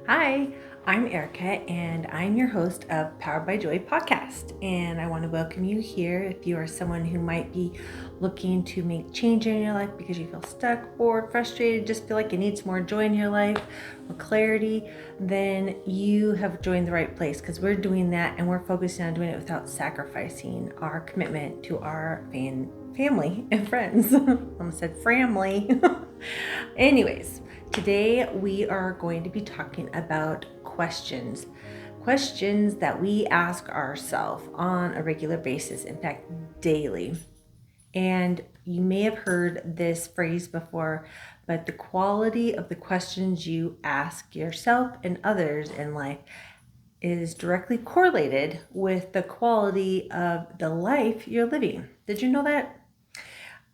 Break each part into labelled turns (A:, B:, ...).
A: Hi, I'm Erica, and I'm your host of Powered by Joy podcast. And I want to welcome you here if you are someone who might be looking to make change in your life because you feel stuck, bored, frustrated, just feel like you need some more joy in your life or clarity. Then you have joined the right place because we're doing that and we're focusing on doing it without sacrificing our commitment to our family and friends. I almost said family. Anyways, today we are going to be talking about questions. Questions that we ask ourselves on a regular basis, in fact, daily. And you may have heard this phrase before, but the quality of the questions you ask yourself and others in life is directly correlated with the quality of the life you're living. Did you know that?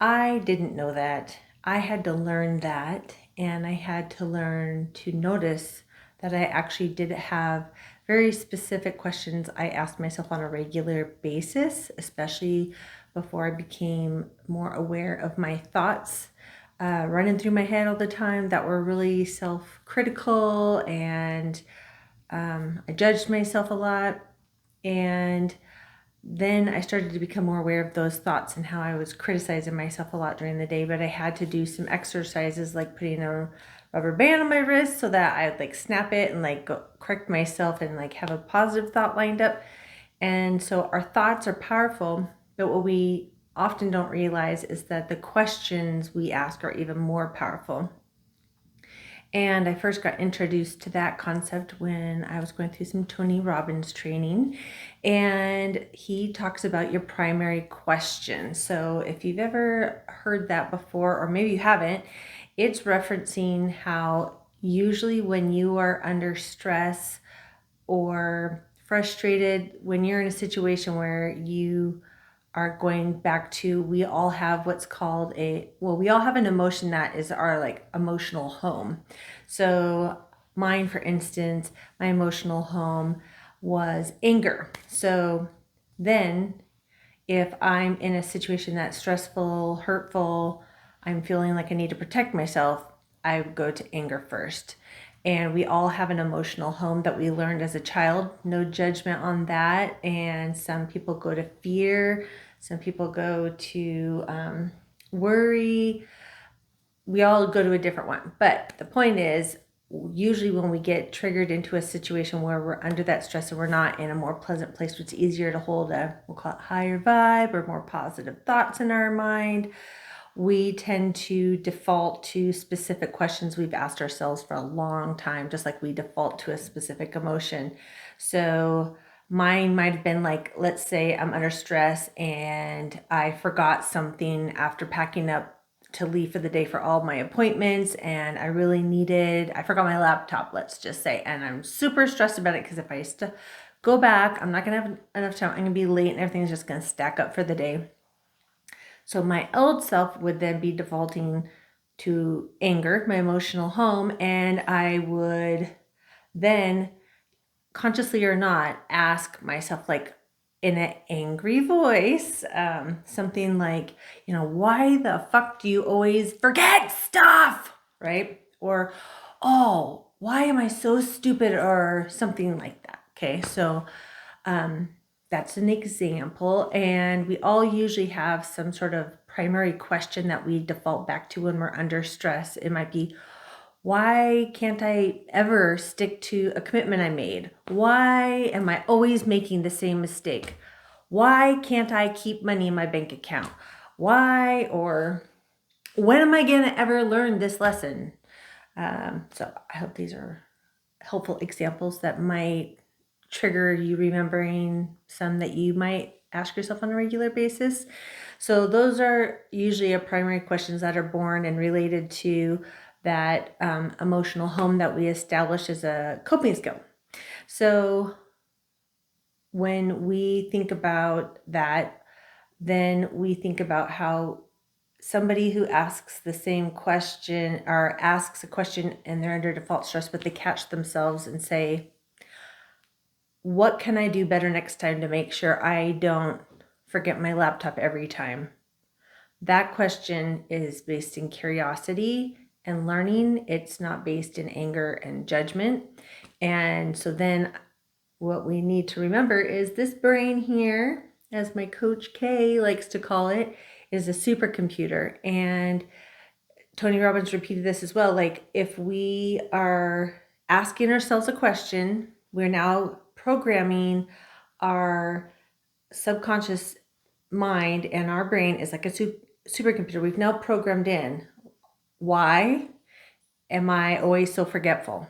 A: I didn't know that. I had to learn that, and I had to learn to notice that I actually did have very specific questions I asked myself on a regular basis, especially before I became more aware of my thoughts running through my head all the time that were really self-critical, and I judged myself a lot. And then I started to become more aware of those thoughts and how I was criticizing myself a lot during the day. But I had to do some exercises like putting a rubber band on my wrist so that I'd like snap it and like go correct myself and like have a positive thought lined up. And so our thoughts are powerful, but what we often don't realize is that the questions we ask are even more powerful. And I first got introduced to that concept when I was going through some Tony Robbins training. And he talks about your primary question. So if you've ever heard that before, or maybe you haven't, it's referencing how usually when you are under stress or frustrated, when you're in a situation where you are going back to, we all have what's called we all have an emotion that is our like emotional home. So mine, for instance, my emotional home was anger. So then if I'm in a situation that's stressful, hurtful, I'm feeling like I need to protect myself, I would go to anger first. And we all have an emotional home that we learned as a child. No judgment on that. And some people go to fear, some people go to worry. We all go to a different one. But the point is, usually when we get triggered into a situation where we're under that stress and we're not in a more pleasant place, it's easier to hold we'll call it higher vibe or more positive thoughts in our mind. We tend to default to specific questions we've asked ourselves for a long time, just like we default to a specific emotion. So mine might have been like, let's say I'm under stress and I forgot something after packing up to leave for the day for all my appointments, and I forgot my laptop, let's just say, and I'm super stressed about it because if I go back, I'm not gonna have enough time. I'm gonna be late and everything's just gonna stack up for the day. So my old self would then be defaulting to anger, my emotional home, and I would then, consciously or not, ask myself, like in an angry voice, something like, why the fuck do you always forget stuff, right? Or, oh, why am I so stupid, or something like that. Okay, so that's an example. And we all usually have some sort of primary question that we default back to when we're under stress. It might be, why can't I ever stick to a commitment I made? Why am I always making the same mistake? Why can't I keep money in my bank account? Why, or when am I going to ever learn this lesson? So I hope these are helpful examples that might trigger you remembering some that you might ask yourself on a regular basis. So those are usually our primary questions that are born and related to that emotional home that we establish as a coping skill. So when we think about that, then we think about how somebody who asks the same question or asks a question and they're under default stress, but they catch themselves and say, what can I do better next time to make sure I don't forget my laptop every time? That question is based in curiosity and learning. It's not based in anger and judgment. And so then what we need to remember is this brain here, as my coach Kay likes to call it, is a supercomputer. And Tony Robbins repeated this as well. Like, if we are asking ourselves a question, we're now programming our subconscious mind, and our brain is like a supercomputer. We've now programmed in, why am I always so forgetful?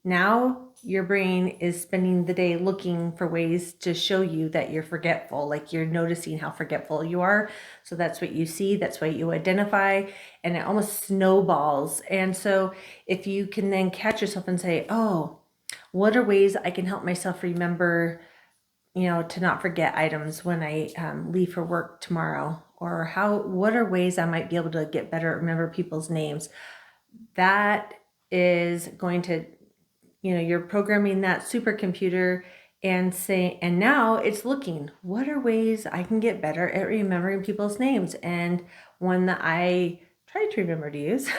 A: Now your brain is spending the day looking for ways to show you that you're forgetful, like you're noticing how forgetful you are. So that's what you see, that's what you identify, and it almost snowballs. And so if you can then catch yourself and say, oh, what are ways I can help myself remember, to not forget items when I leave for work tomorrow? Or what are ways I might be able to get better at remember people's names? That is going to, you're programming that supercomputer and now it's looking, what are ways I can get better at remembering people's names? And one that I try to remember to use,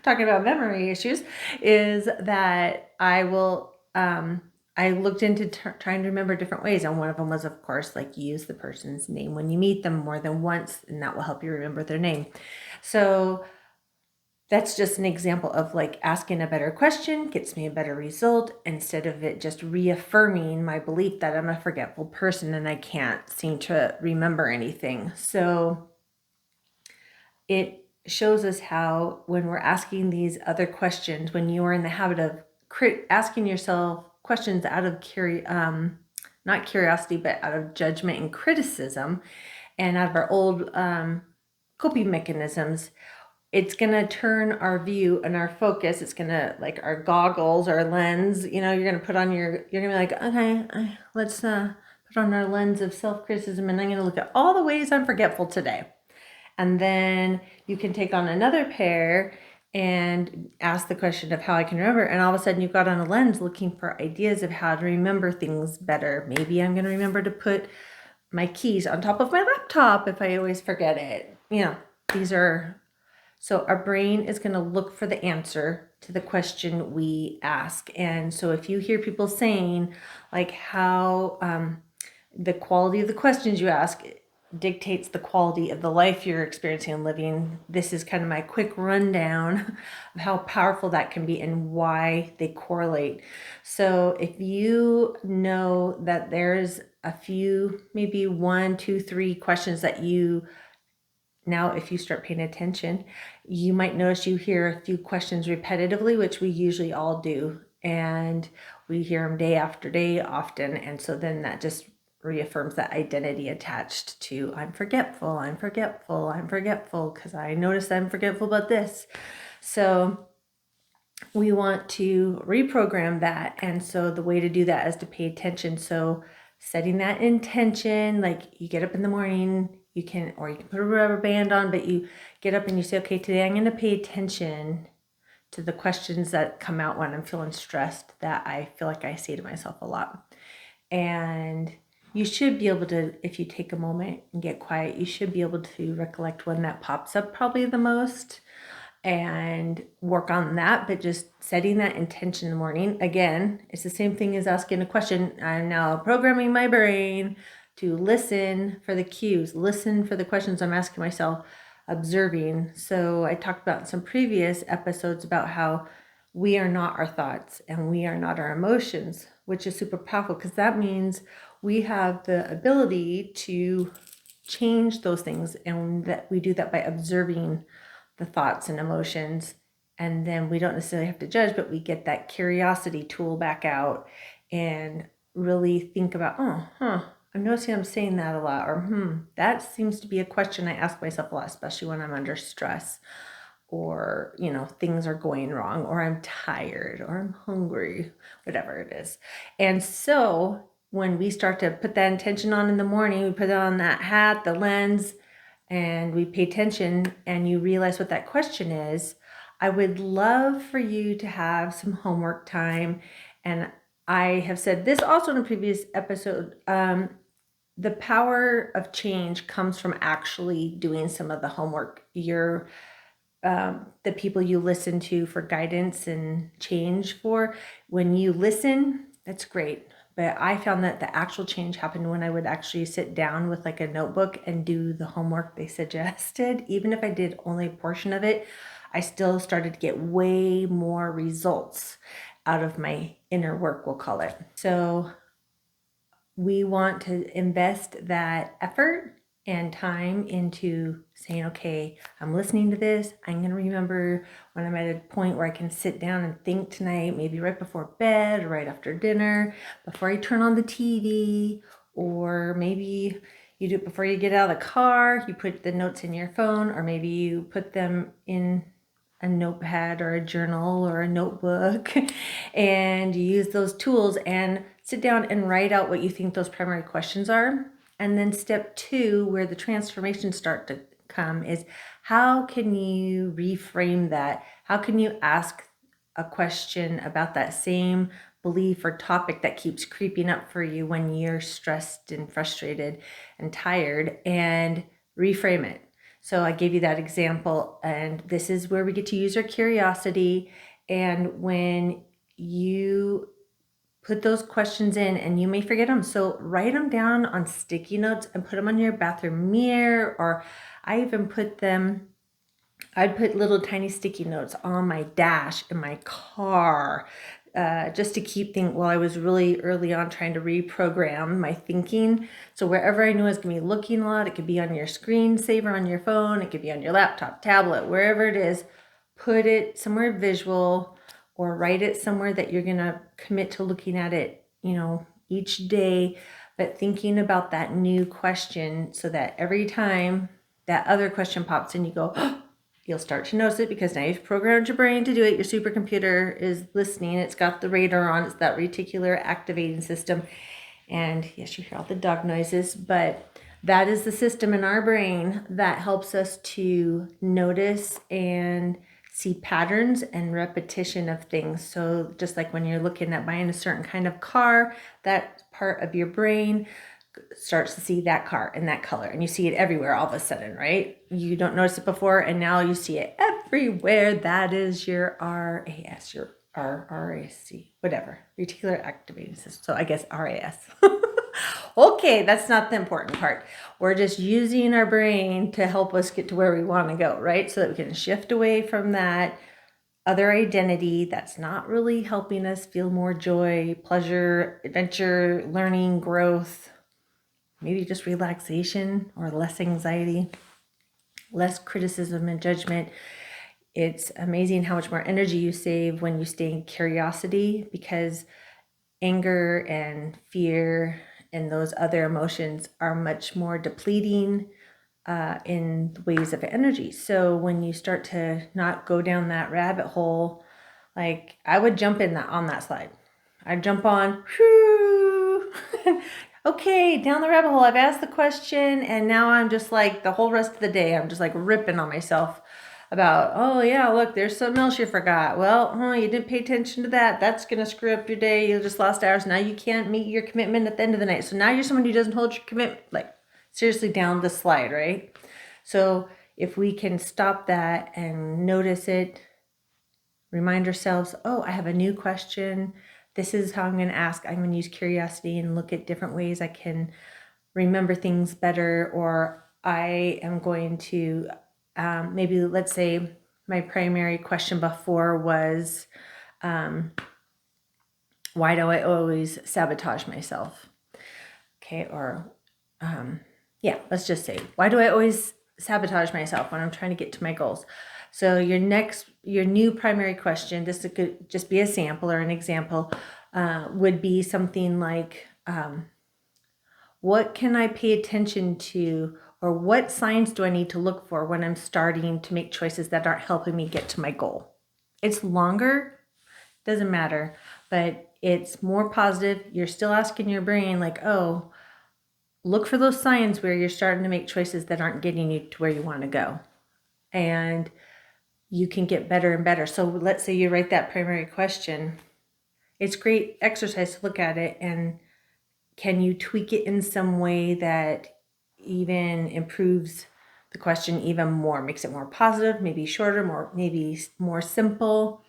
A: talking about memory issues, is that I looked into trying to remember different ways. And one of them was, of course, like, use the person's name when you meet them more than once, and that will help you remember their name. So that's just an example of, like, asking a better question gets me a better result, instead of it just reaffirming my belief that I'm a forgetful person and I can't seem to remember anything. So it shows us how, when we're asking these other questions, when you are in the habit of asking yourself questions out of not curiosity, but out of judgment and criticism, and out of our old coping mechanisms, it's going to turn our view and our focus. It's going to, like, our goggles, our lens, you're going to put on you're going to be like, okay, let's put on our lens of self-criticism, and I'm going to look at all the ways I'm forgetful today. And then you can take on another pair and ask the question of how I can remember. And all of a sudden you've got on a lens looking for ideas of how to remember things better. Maybe I'm going to remember to put my keys on top of my laptop if I always forget it. So our brain is going to look for the answer to the question we ask. And so if you hear people saying, like, how the quality of the questions you ask dictates the quality of the life you're experiencing and living, this is kind of my quick rundown of how powerful that can be and why they correlate. So if you know that there's a few, maybe 1, 2, 3 questions that now, if you start paying attention, you might notice you hear a few questions repetitively, which we usually all do. And we hear them day after day often. And so then that just reaffirms that identity attached to, I'm forgetful, because I notice I'm forgetful about this. So we want to reprogram that. And so the way to do that is to pay attention. So setting that intention, like, you get up in the morning, you can put a rubber band on, but you get up and you say, okay, today I'm going to pay attention to the questions that come out when I'm feeling stressed, that I feel like I say to myself a lot. And you should be able to, if you take a moment and get quiet, you should be able to recollect one that pops up probably the most and work on that. But just setting that intention in the morning, again, it's the same thing as asking a question. I'm now programming my brain to listen for the cues, listen for the questions I'm asking myself, observing. So I talked about in some previous episodes about how we are not our thoughts and we are not our emotions, which is super powerful, because that means we have the ability to change those things, and that we do that by observing the thoughts and emotions. And then we don't necessarily have to judge, but we get that curiosity tool back out and really think about, I'm noticing I'm saying that a lot, or that seems to be a question I ask myself a lot, especially when I'm under stress, or things are going wrong, or I'm tired, or I'm hungry, whatever it is. And so when we start to put that intention on in the morning, we put on that hat, the lens, and we pay attention, and you realize what that question is, I would love for you to have some homework time. And I have said this also in a previous episode, the power of change comes from actually doing some of the homework. Your the people you listen to for guidance and change for. When you listen, that's great. But I found that the actual change happened when I would actually sit down with like a notebook and do the homework they suggested. Even if I did only a portion of it, I still started to get way more results out of my inner work, we'll call it. So we want to invest that effort and time into saying, okay, I'm listening to this. I'm going to remember when I'm at a point where I can sit down and think tonight, maybe right before bed or right after dinner, before I turn on the TV, or maybe you do it before you get out of the car, you put the notes in your phone, or maybe you put them in a notepad or a journal or a notebook and you use those tools and sit down and write out what you think those primary questions are. And then step 2, where the transformations start to come, is how can you reframe that? How can you ask a question about that same belief or topic that keeps creeping up for you when you're stressed and frustrated and tired, and reframe it? So I gave you that example, and this is where we get to use our curiosity. And when you put those questions in, and you may forget them, so write them down on sticky notes and put them on your bathroom mirror, or I'd put little tiny sticky notes on my dash in my car, just to keep things, while I was really early on trying to reprogram my thinking. So wherever I knew I was going to be looking a lot, it could be on your screensaver on your phone, it could be on your laptop, tablet, wherever it is, put it somewhere visual, or write it somewhere that you're going to commit to looking at it, each day, but thinking about that new question, so that every time that other question pops in, you go, oh, you'll start to notice it, because now you've programmed your brain to do it. Your supercomputer is listening. It's got the radar on. It's that reticular activating system. And yes, you hear all the dog noises, but that is the system in our brain that helps us to notice and see patterns and repetition of things. So just like when you're looking at buying a certain kind of car, that part of your brain starts to see that car and that color, and you see it everywhere all of a sudden, right? You don't notice it before, and now you see it everywhere. That is your RAS, your RRAC, whatever, reticular activating system. So I guess RAS. Okay, that's not the important part. We're just using our brain to help us get to where we want to go, right? So that we can shift away from that other identity that's not really helping us feel more joy, pleasure, adventure, learning, growth, maybe just relaxation, or less anxiety, less criticism and judgment. It's amazing how much more energy you save when you stay in curiosity, because anger and fear and those other emotions are much more depleting in the ways of energy. So when you start to not go down that rabbit hole, like I would jump in that on that slide. I'd jump on, whoo, okay, down the rabbit hole. I've asked the question, and now I'm just like, the whole rest of the day, I'm just like ripping on myself about, oh yeah, look, there's something else you forgot. Well, you didn't pay attention to that. That's going to screw up your day. You just lost hours. Now you can't meet your commitment at the end of the night. So now you're someone who doesn't hold your commitment, like seriously down the slide, right? So if we can stop that and notice it, remind ourselves, oh, I have a new question. This is how I'm going to ask. I'm going to use curiosity and look at different ways I can remember things better. Or I am going to, maybe let's say my primary question before was, why do I always sabotage myself? Okay, or let's just say, why do I always sabotage myself when I'm trying to get to my goals? So your new primary question, this could just be a sample or an example, would be something like, what can I pay attention to, or what signs do I need to look for when I'm starting to make choices that aren't helping me get to my goal? It's longer, doesn't matter, but it's more positive. You're still asking your brain like, oh, look for those signs where you're starting to make choices that aren't getting you to where you want to go. And you can get better and better. So let's say you write that primary question. It's great exercise to look at it, and can you tweak it in some way that even improves the question even more, makes it more positive, maybe shorter, maybe more simple.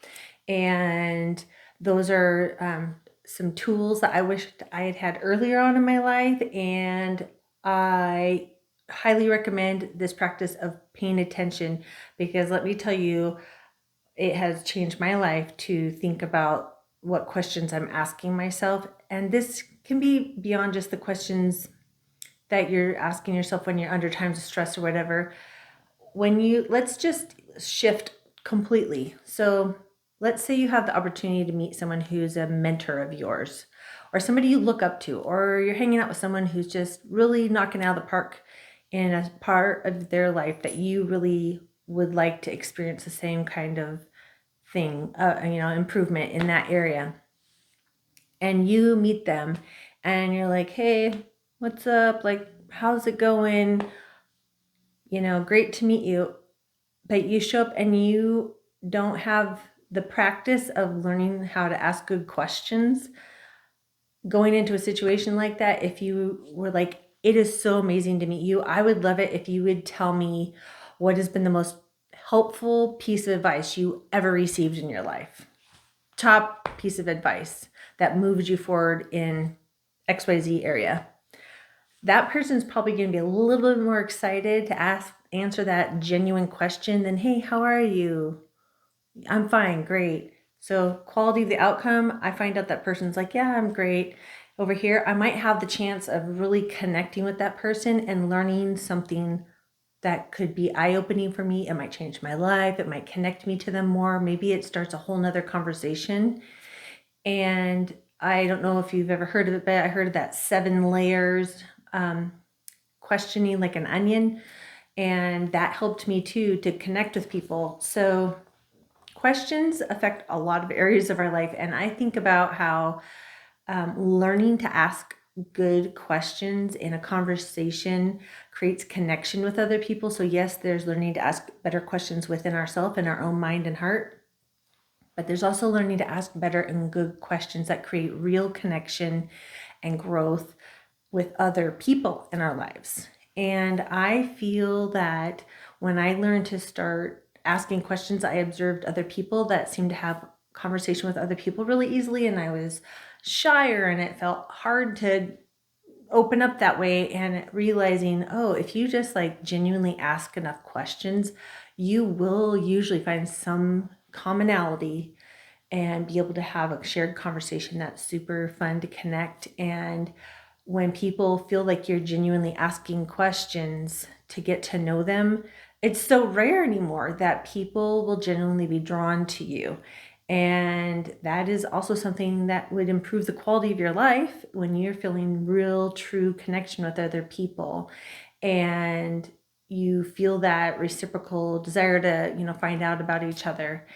A: And those are some tools that I wish I had had earlier on in my life. And I highly recommend this practice of paying attention, because let me tell you, it has changed my life to think about what questions I'm asking myself. And this can be beyond just the questions that you're asking yourself when you're under times of stress or whatever. Let's just shift completely. So let's say you have the opportunity to meet someone who's a mentor of yours, or somebody you look up to, or you're hanging out with someone who's just really knocking out of the park in a part of their life that you really would like to experience the same kind of thing, improvement in that area. And you meet them and you're like, hey, what's up? Like, how's it going? Great to meet you. But you show up and you don't have the practice of learning how to ask good questions. Going into a situation like that, if you were like, it is so amazing to meet you, I would love it if you would tell me what has been the most helpful piece of advice you ever received in your life. Top piece of advice that moves you forward in XYZ area. That person's probably going to be a little bit more excited to answer that genuine question than, hey, how are you? I'm fine, great. So quality of the outcome, I find out that person's like, yeah, I'm great. Over here, I might have the chance of really connecting with that person and learning something that could be eye-opening for me. It might change my life. It might connect me to them more. Maybe it starts a whole nother conversation. And I don't know if you've ever heard of it, but I heard of that 7 layers questioning like an onion. And that helped me too to connect with people. So questions affect a lot of areas of our life. And I think about how learning to ask good questions in a conversation creates connection with other people. So yes, there's learning to ask better questions within ourselves and our own mind and heart. But there's also learning to ask better and good questions that create real connection and growth with other people in our lives. And I feel that when I learned to start asking questions, I observed other people that seemed to have conversation with other people really easily, and I was shyer and it felt hard to open up that way. And realizing, oh, if you just like genuinely ask enough questions, you will usually find some commonality and be able to have a shared conversation that's super fun to connect. And when people feel like you're genuinely asking questions to get to know them, it's so rare anymore that people will genuinely be drawn to you. And that is also something that would improve the quality of your life when you're feeling real, true connection with other people. And you feel that reciprocal desire to, find out about each other.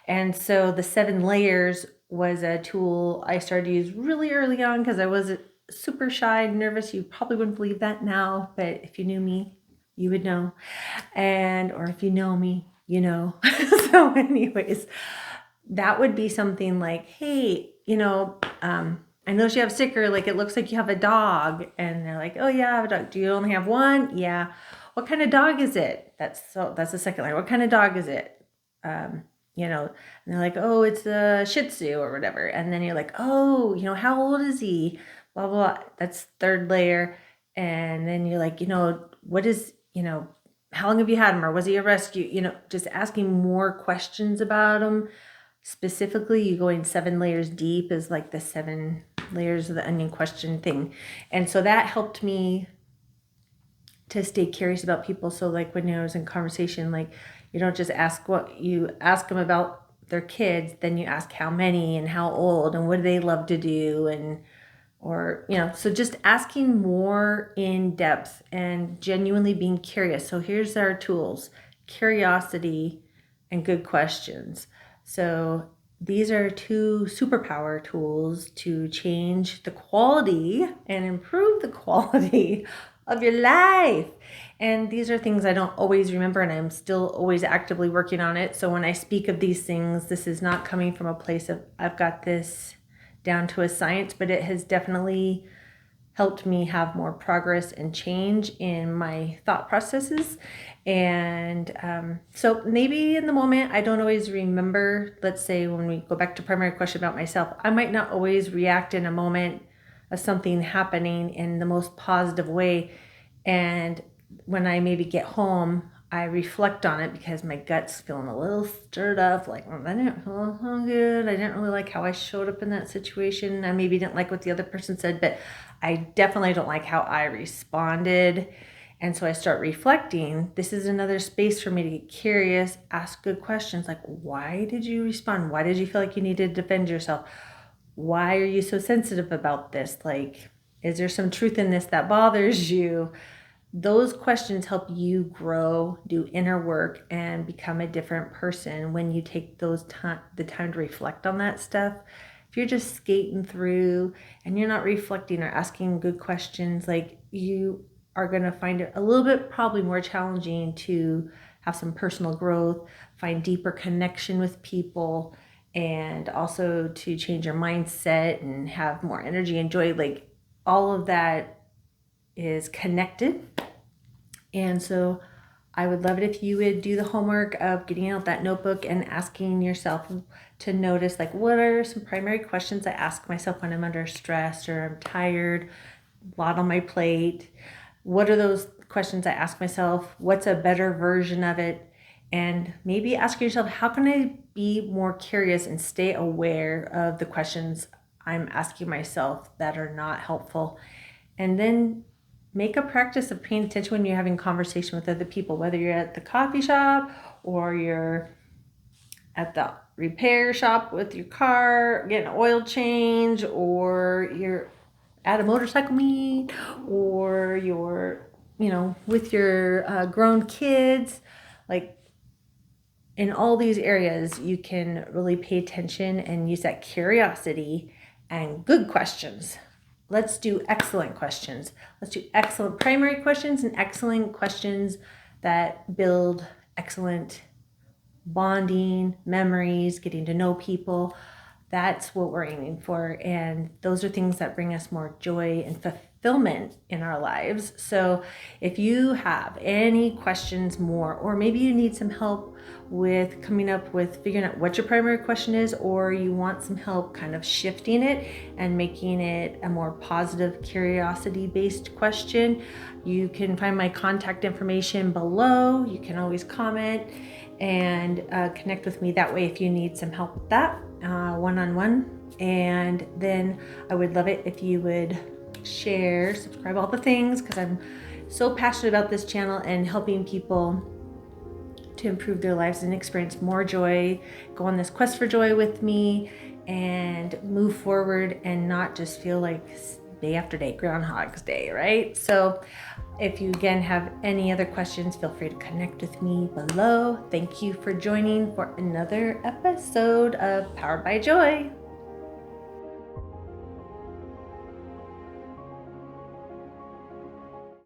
A: And so the 7 layers was a tool I started to use really early on because I was super shy and nervous. You probably wouldn't believe that now, but if you knew me, you would know. Or if you know me, you know. So anyways, that would be something like, hey, I noticed you have a sticker, like it looks like you have a dog. And they're like, oh yeah, I have a dog. Do you only have one? Yeah. What kind of dog is it? That's the second layer. What kind of dog is it? And they're like, oh, it's a Shih Tzu or whatever. And then you're like, oh, how old is he? Blah, blah, blah. That's 3rd layer. And then you're like, what is, how long have you had him? Or was he a rescue? Just asking more questions about him. Specifically, you going 7 layers deep is like the 7 layers of the onion question thing. And so that helped me to stay curious about people. So like when I was in conversation, like you don't just ask what you ask them about their kids, then you ask how many and how old and what do they love to do, and so just asking more in depth and genuinely being curious. So here's our tools: curiosity and good questions. So these are 2 superpower tools to change the quality and improve the quality of your life. And these are things I don't always remember, and I'm still always actively working on it. So when I speak of these things, this is not coming from a place of I've got this down to a science, but it has definitely helped me have more progress and change in my thought processes. And so maybe in the moment, I don't always remember. Let's say when we go back to primary question about myself, I might not always react in a moment of something happening in the most positive way. And when I maybe get home, I reflect on it because my gut's feeling a little stirred up, like, I didn't feel so good. I didn't really like how I showed up in that situation. I maybe didn't like what the other person said, but I definitely don't like how I responded. And so I start reflecting. This is another space for me to get curious, ask good questions like, why did you respond? Why did you feel like you needed to defend yourself? Why are you so sensitive about this? Like, is there some truth in this that bothers you? Those questions help you grow, do inner work, and become a different person when you take the time to reflect on that stuff. If you're just skating through and you're not reflecting or asking good questions, like, you are going to find it a little bit probably more challenging to have some personal growth, find deeper connection with people, and also to change your mindset and have more energy and joy. Like, all of that is connected. And so I would love it if you would do the homework of getting out that notebook and asking yourself to notice, like, what are some primary questions I ask myself when I'm under stress or I'm tired, a lot on my plate. What are those questions I ask myself? What's a better version of it? And maybe ask yourself, how can I be more curious and stay aware of the questions I'm asking myself that are not helpful? And then make a practice of paying attention when you're having conversation with other people, whether you're at the coffee shop or you're at the repair shop with your car, getting an oil change, or you're at a motorcycle meet, or you're, with your grown kids. Like, in all these areas, you can really pay attention and use that curiosity and good questions. Let's do excellent questions. Let's do excellent primary questions and excellent questions that build excellent bonding, memories, getting to know people. That's what we're aiming for. And those are things that bring us more joy and fulfillment in our lives. So if you have any questions more, or maybe you need some help with coming up with figuring out what your primary question is, or you want some help kind of shifting it and making it a more positive, curiosity-based question, you can find my contact information below. You can always comment and connect with me that way if you need some help with that one-on-one. And then I would love it if you would share, subscribe, all the things, because I'm so passionate about this channel and helping people to improve their lives and experience more joy, go on this quest for joy with me, and move forward and not just feel like day after day, Groundhog's Day, right? So if you again have any other questions, feel free to connect with me below. Thank you for joining for another episode of Powered by Joy.